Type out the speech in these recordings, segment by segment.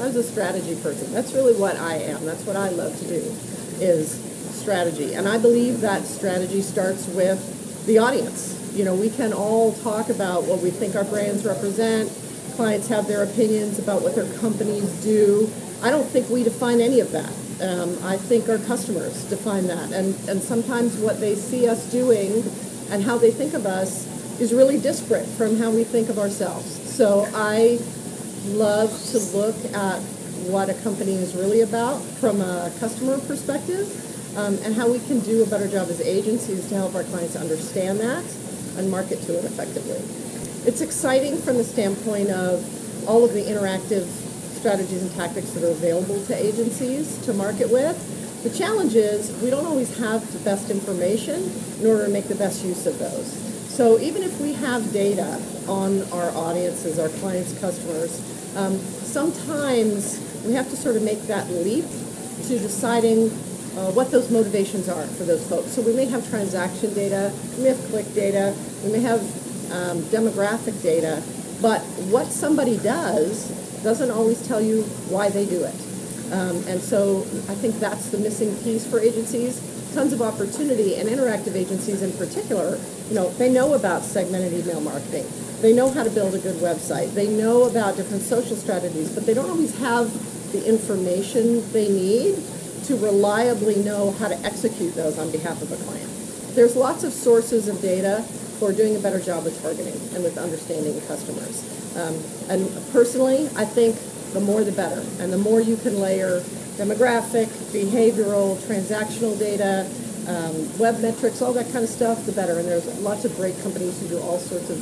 was a strategy person. That's really what I am. That's what I love to do, is strategy. And I believe that strategy starts with the audience. You know, we can all talk about what we think our brands represent. Clients have their opinions about what their companies do. I don't think we define any of that. I think our customers define that. And sometimes what they see us doing and how they think of us is really disparate from how we think of ourselves. So I love to look at what a company is really about from a customer perspective, and how we can do a better job as agencies to help our clients understand that and market to it effectively. It's exciting from the standpoint of all of the interactive strategies and tactics that are available to agencies to market with. The challenge is we don't always have the best information in order to make the best use of those. So even if we have data on our audiences, our clients, customers, sometimes we have to sort of make that leap to deciding what those motivations are for those folks. So we may have transaction data, we may have click data, we may have demographic data, but what somebody doesn't always tell you why they do it. And so I think that's the missing piece for agencies. Tons of opportunity, and interactive agencies in particular, you know, they know about segmented email marketing. They know how to build a good website. They know about different social strategies, but they don't always have the information they need to reliably know how to execute those on behalf of a client. There's lots of sources of data for doing a better job with targeting and with understanding customers. And personally, I think the more the better. And the more you can layer demographic, behavioral, transactional data, web metrics, all that kind of stuff, the better. And there's lots of great companies who do all sorts of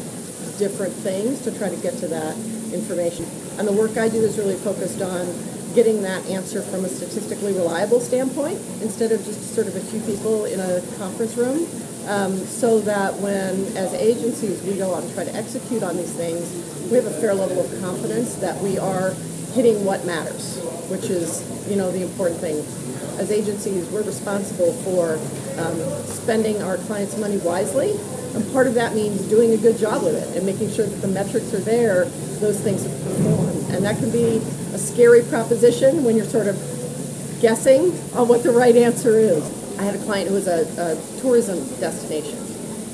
different things to try to get to that information. And the work I do is really focused on getting that answer from a statistically reliable standpoint instead of just sort of a few people in a conference room, so that when, as agencies, we go out and try to execute on these things, we have a fair level of confidence that we are hitting what matters, which is, you know, the important thing. As agencies, we're responsible for spending our clients' money wisely, and part of that means doing a good job with it and making sure that the metrics are there, those things have performed. And that can be a scary proposition when you're sort of guessing on what the right answer is. I had a client who was a tourism destination,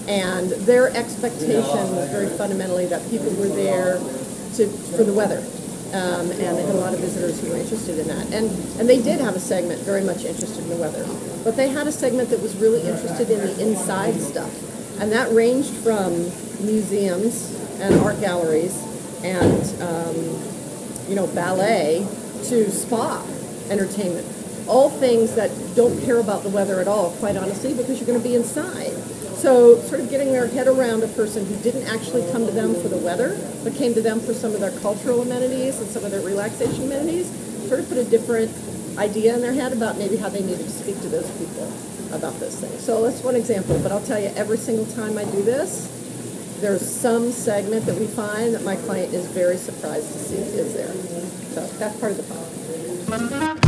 and their expectation was very fundamentally that people were there for the weather. And they had a lot of visitors who were interested in that. And they did have a segment very much interested in the weather. But they had a segment that was really interested in the inside stuff. And that ranged from museums and art galleries and, ballet to spa entertainment. All things that don't care about the weather at all, quite honestly, because you're going to be inside. So sort of getting their head around a person who didn't actually come to them for the weather, but came to them for some of their cultural amenities and some of their relaxation amenities, sort of put a different idea in their head about maybe how they needed to speak to those people about those things. So that's one example, but I'll tell you, every single time I do this, there's some segment that we find that my client is very surprised to see is there. So that's part of the problem.